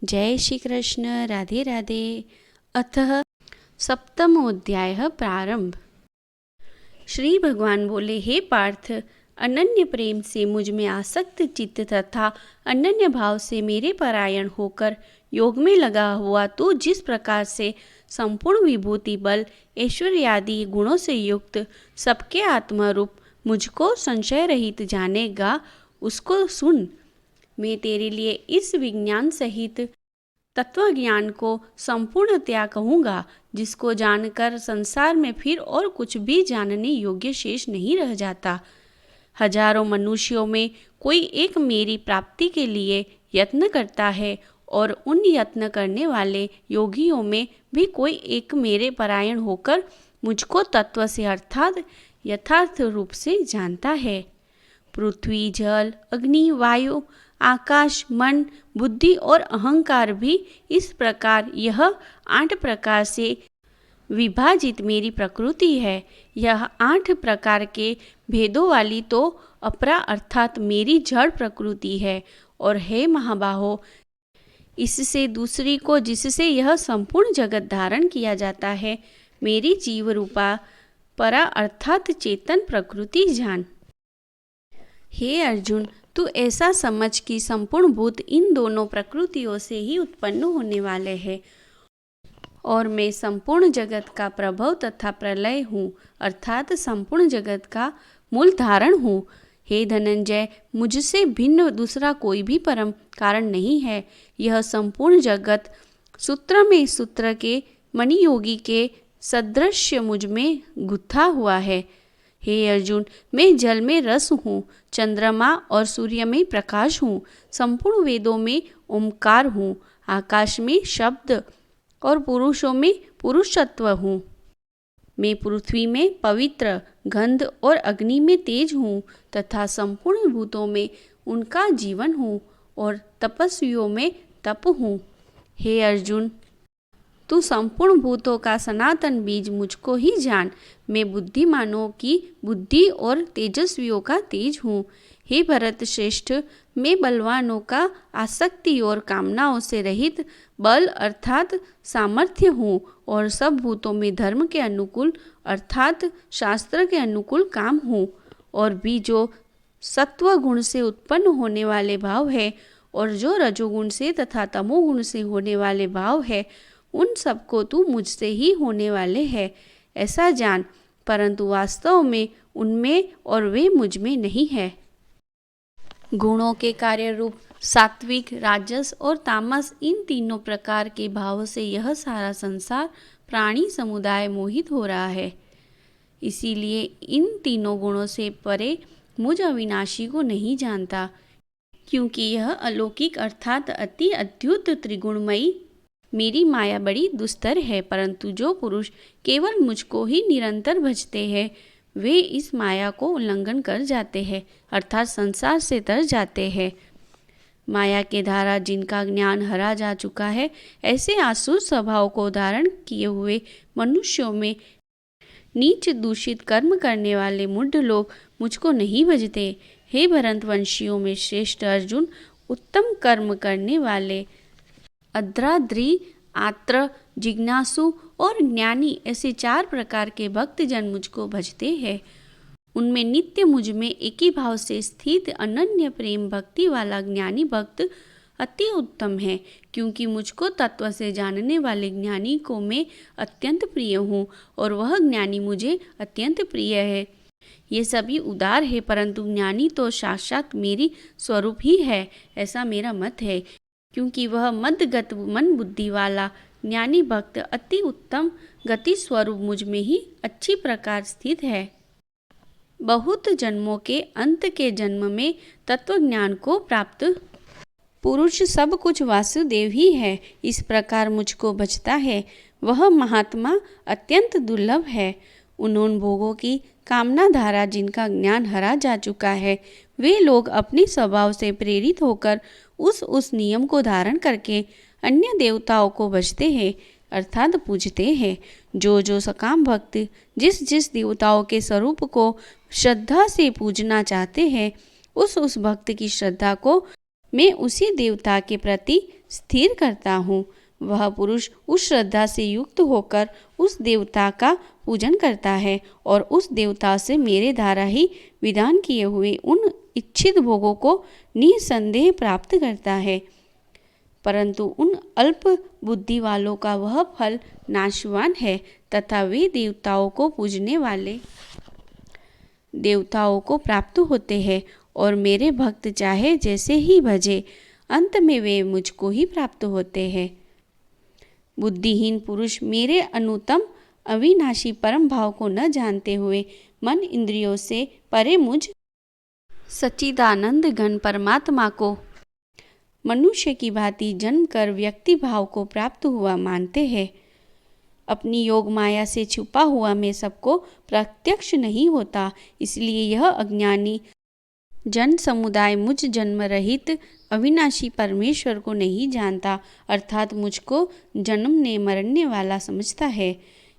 जय श्री कृष्ण। राधे राधे। अतः सप्तमोऽध्यायः प्रारंभ। श्री भगवान बोले, हे पार्थ, अनन्य प्रेम से मुझ में आसक्त चित्त तथा अनन्य भाव से मेरे परायण होकर योग में लगा हुआ तू जिस प्रकार से संपूर्ण विभूति बल ऐश्वर्य आदि गुणों से युक्त सबके आत्मारूप मुझको संशय रहित जानेगा, उसको सुन। मैं तेरे लिए इस विज्ञान सहित तत्व ज्ञान को संपूर्णतया कहूँगा, जिसको जानकर संसार में फिर और कुछ भी जानने योग्य शेष नहीं रह जाता। हजारों मनुष्यों में कोई एक मेरी प्राप्ति के लिए यत्न करता है और उन यत्न करने वाले योगियों में भी कोई एक मेरे परायण होकर मुझको तत्व से अर्थात यथार्थ रूप से जानता है। पृथ्वी, जल, अग्नि, वायु, आकाश, मन, बुद्धि और अहंकार भी इस प्रकार यह 8 प्रकार से विभाजित मेरी प्रकृति है। यह 8 प्रकार के भेदों वाली तो अपरा अर्थात मेरी जड़ प्रकृति है। और हे महाबाहो, इससे दूसरी को जिससे यह संपूर्ण जगत धारण किया जाता है, मेरी जीव रूपा परा अर्थात चेतन प्रकृति जान। हे अर्जुन, तू ऐसा समझ कि संपूर्ण भूत इन दोनों प्रकृतियों से ही उत्पन्न होने वाले हैं और मैं संपूर्ण जगत का प्रभव तथा प्रलय हूँ, अर्थात संपूर्ण जगत का मूल धारण हूँ। हे धनंजय, मुझसे भिन्न दूसरा कोई भी परम कारण नहीं है। यह संपूर्ण जगत सूत्र में सूत्र के मणियोगी के सदृश मुझ में गुथा हुआ है। हे अर्जुन, मैं जल में रस हूँ, चंद्रमा और सूर्य में प्रकाश हूँ, संपूर्ण वेदों में ओमकार हूँ, आकाश में शब्द और पुरुषों में पुरुषत्व हूँ। मैं पृथ्वी में पवित्र, गंध और अग्नि में तेज हूँ तथा संपूर्ण भूतों में उनका जीवन हूँ और तपस्वियों में तप हूँ। हे अर्जुन, तू संपूर्ण भूतों का सनातन बीज मुझको ही जान। मैं बुद्धिमानों की बुद्धि और तेजस्वियों का तेज हूँ। हे भरत श्रेष्ठ, मैं बलवानों का आसक्ति और कामनाओं से रहित बल अर्थात सामर्थ्य हूँ और सब भूतों में धर्म के अनुकूल अर्थात शास्त्र के अनुकूल काम हूँ। और भी जो सत्व गुण से उत्पन्न होने वाले भाव है और जो रजोगुण से तथा तमोगुण से होने वाले भाव है, उन सबको तू मुझसे ही होने वाले है ऐसा जान, परंतु वास्तव में उनमें और वे मुझ में नहीं है। गुणों के कार्य रूप सात्विक, राजस और तामस, इन तीनों प्रकार के भावों से यह सारा संसार प्राणी समुदाय मोहित हो रहा है। इसीलिए इन तीनों गुणों से परे मुझ अविनाशी को नहीं जानता, क्योंकि यह अलौकिक अर्थात अति अद्भुत त्रिगुणमयी मेरी माया बड़ी दुस्तर है। परंतु जो पुरुष केवल मुझको ही निरंतर भजते हैं, वे इस माया को उल्लंघन कर जाते हैं अर्थात संसार से तर जाते हैं। माया के द्वारा जिनका ज्ञान हरा जा चुका है, ऐसे आसुर स्वभाव को धारण किए हुए मनुष्यों में नीच दूषित कर्म करने वाले मूढ़ लोग मुझको नहीं भजते। हे भरतवंशियों में श्रेष्ठ अर्जुन, उत्तम कर्म करने वाले अद्राद्री, आत्र, जिज्ञासु और ज्ञानी, ऐसे 4 प्रकार के भक्तजन मुझको भजते हैं। उनमें नित्य मुझ में एक ही भाव से स्थित अनन्य प्रेम भक्ति वाला ज्ञानी भक्त अति उत्तम है, क्योंकि मुझको तत्व से जानने वाले ज्ञानी को मैं अत्यंत प्रिय हूँ और वह ज्ञानी मुझे अत्यंत प्रिय है। ये सभी उदार है, परंतु ज्ञानी तो साक्षात मेरी स्वरूप ही है, ऐसा मेरा मत है, क्योंकि वह मदगत मन बुद्धि वाला ज्ञानी भक्त अति उत्तम गति स्वरूप मुझ में ही अच्छी प्रकार स्थित है। बहुत जन्मों के अंत के जन्म में तत्व ज्ञान को प्राप्त पुरुष सब कुछ वासुदेव ही है, इस प्रकार मुझको भजता है, वह महात्मा अत्यंत दुर्लभ है। उन्होंने भोगों की कामना धारा जिनका ज्ञान हरा जा चुका है, वे लोग अपने स्वभाव से प्रेरित होकर उस नियम को धारण करके अन्य देवताओं को भजते हैं अर्थात पूजते हैं। जो सकाम भक्त जिस जिस देवताओं के स्वरूप को श्रद्धा से पूजना चाहते हैं, उस भक्त की श्रद्धा को मैं उसी देवता के प्रति स्थिर करता हूँ। वह पुरुष उस श्रद्धा से युक्त होकर उस देवता का पूजन करता है और उस देवता से मेरे द्वारा ही विधान किए हुए उन इच्छित भोगों को निसंदेह प्राप्त करता है। परंतु उन अल्प बुद्धि वालों का वह फल नाशवान है तथा वे देवताओं को पूजने वाले देवताओं को प्राप्त होते हैं और मेरे भक्त चाहे जैसे ही भजे अंत में वे मुझको ही प्राप्त होते हैं। बुद्धिहीन पुरुष मेरे अनुत्तम अविनाशी परम भाव को न जानते हुए मन इंद्रियों से परे मुझ सच्चिदानंद घन परमात्मा को मनुष्य की भांति जन्म कर व्यक्ति भाव को प्राप्त हुआ मानते हैं। अपनी योग माया से छुपा हुआ मैं सबको प्रत्यक्ष नहीं होता, इसलिए यह अज्ञानी जन समुदाय मुझ जन्म रहित अविनाशी परमेश्वर को नहीं जानता, अर्थात मुझको जन्मने मरने वाला समझता है।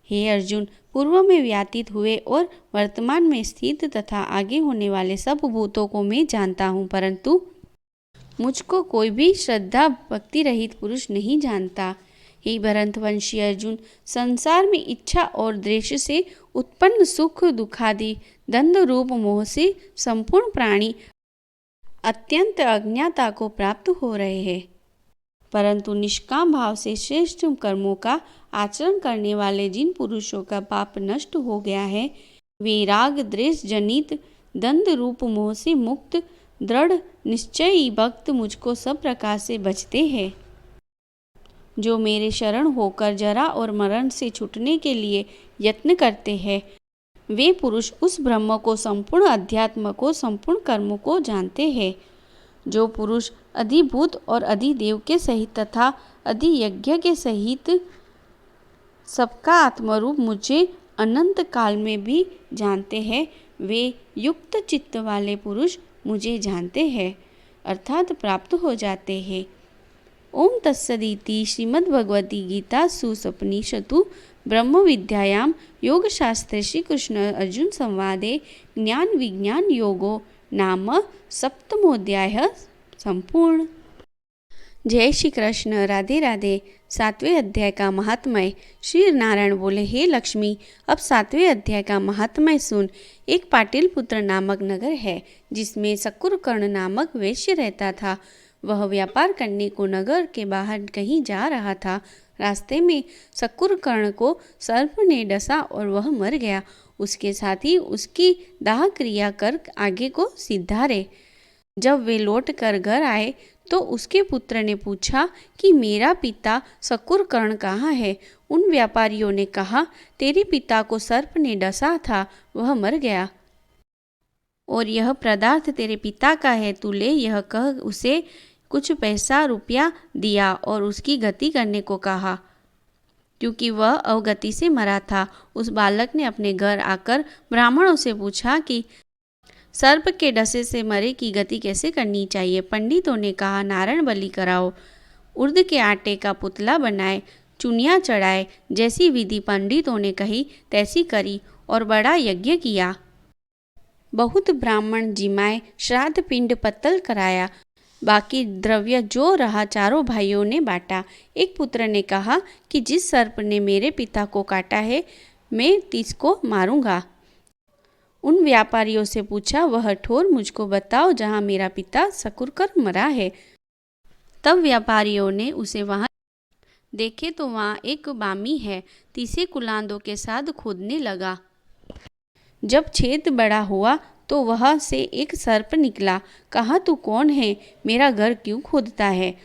हे अर्जुन, पूर्व में व्यतीत हुए और वर्तमान में स्थित तथा आगे होने वाले सब भूतों को मैं जानता हूँ, परंतु मुझको कोई भी श्रद्धा भक्ति रहित पुरुष नहीं जानता। हे भरतवंशी अर्जुन, संसार में इच्छा और द्वेष से उत्पन्न सुख दुखादि द्वंद्व रूप मोह से संपूर्ण प्राणी अत्यंत अज्ञाता को प्राप्त हो रहे हैं, परंतु निष्काम भाव से श्रेष्ठ कर्मों का आचरण करने वाले जिन पुरुषों का पाप नष्ट हो गया है, वे राग द्वेष जनित द्वंद्व रूप मोह से मुक्त दृढ़ निश्चयी भक्त मुझको सब प्रकार से बचते हैं। जो मेरे शरण होकर जरा और मरण से छूटने के लिए यत्न करते हैं, वे पुरुष उस ब्रह्म को, संपूर्ण अध्यात्म को, संपूर्ण कर्मों को जानते हैं। जो पुरुष अधिभूत और अधिदेव के सहित तथा अधियज्ञ के सहित सबका आत्मरूप मुझे अनंत काल में भी जानते हैं, वे युक्त चित्त वाले पुरुष मुझे जानते हैं, अर्थात प्राप्त हो जाते हैं। ओम तत्सदिति श्रीमद्भगवती गीता सुसुपनिषत्सु ब्रह्म विद्यायां योग शास्त्रे श्री कृष्ण अर्जुन संवादे ज्ञान विज्ञान योगो नाम सप्तमोध्याय संपूर्ण। जय श्री कृष्ण। राधे राधे। 7वें अध्याय का महात्म्य। श्री नारायण बोले, हे लक्ष्मी, अब 7वें अध्याय का महात्म्य सुन। एक पाटिलपुत्र नामक नगर है जिसमें शकुरकर्ण नामक वैश्य रहता था। वह व्यापार करने को नगर के बाहर कहीं जा रहा था। रास्ते में शकुरकर्ण को सर्प ने डसा और वह मर गया। उसके साथ ही उसकी दाह क्रिया कर आगे को सिधारे। जब वे लौट कर घर आए तो उसके पुत्र ने पूछा कि मेरा पिता शकुरकर्ण कहाँ है। उन व्यापारियों ने कहा, तेरे पिता को सर्प ने डसा था, वह मर गया और यह पदार्थ तेरे पिता का है, तू ले। यह कह उसे कुछ पैसा रुपया दिया और उसकी गति करने को कहा, क्योंकि वह अवगति से मरा था। उस बालक ने अपने घर आकर ब्राह्मणों से पूछा कि सर्प के डसे से मरे की गति कैसे करनी चाहिए। पंडितों ने कहा, नारायण बलि कराओ, उर्द के आटे का पुतला बनाए, चुनिया चढ़ाए। जैसी विधि पंडितों ने कही तैसी करी और बड़ा यज्ञ किया। बहुत ब्राह्मण जिमाए, श्राद्ध पिंड पत्तल कराया। बाकी द्रव्य जो रहा चारों भाइयों ने बांटा। एक पुत्र ने कहा कि जिस सर्प ने मेरे पिता को काटा है, मैं इसको मारूंगा। उन व्यापारियों से पूछा, वह ठोर मुझको बताओ जहाँ मेरा पिता शकुरकर्ण मरा है। तब व्यापारियों ने उसे वहाँ देखे तो वहाँ एक बामी है। तीसरे कुलांदों के साथ खोदने लगा। जब छेद बड़ा हुआ तो वहाँ से एक सर्प निकला। कहा, तू कौन है, मेरा घर क्यों खोदता है।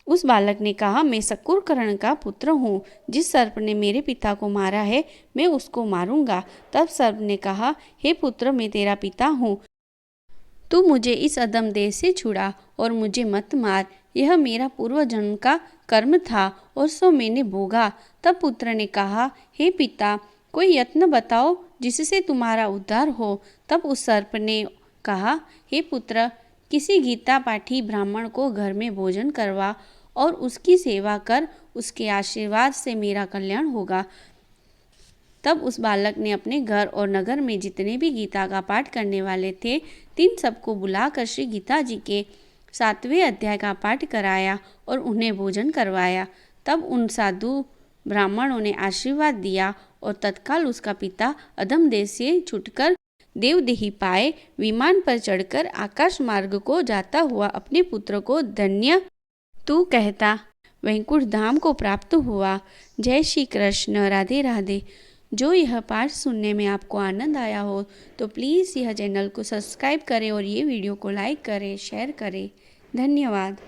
उस बालक ने कहा, मैं शकुरकर्ण का पुत्र हूँ। जिस सर्प ने मेरे पिता को मारा है, मैं उसको मारूंगा। तब सर्प ने कहा, हे पुत्र, मैं तेरा पिता हूँ, तू मुझे इस अधम देह से छुड़ा और मुझे मत मार। यह मेरा पूर्व जन्म का कर्म था और सो मैंने भोगा। तब पुत्र ने कहा, हे पिता, कोई यत्न बताओ जिससे तुम्हारा उद्धार हो। तब उस सर्प ने कहा, हे पुत्र, किसी गीता पाठी ब्राह्मण को घर में भोजन करवा और उसकी सेवा कर, उसके आशीर्वाद से मेरा कल्याण होगा। तब उस बालक ने अपने घर और नगर में जितने भी गीता का पाठ करने वाले थे, तीन सबको बुलाकर श्री गीता जी के 7वें अध्याय का पाठ कराया और उन्हें भोजन करवाया। तब उन साधु ब्राह्मणों ने आशीर्वाद दिया और तत्काल उसका पिता अधम देश से छूटकर देवदेही पाए विमान पर चढ़कर आकाश मार्ग को जाता हुआ अपने पुत्र को धन्य तू कहता वैकुंठ धाम को प्राप्त हुआ। जय श्री कृष्ण। राधे राधे। जो यह पाठ सुनने में आपको आनंद आया हो तो प्लीज़ यह चैनल को सब्सक्राइब करें और ये वीडियो को लाइक करें, शेयर करें। धन्यवाद।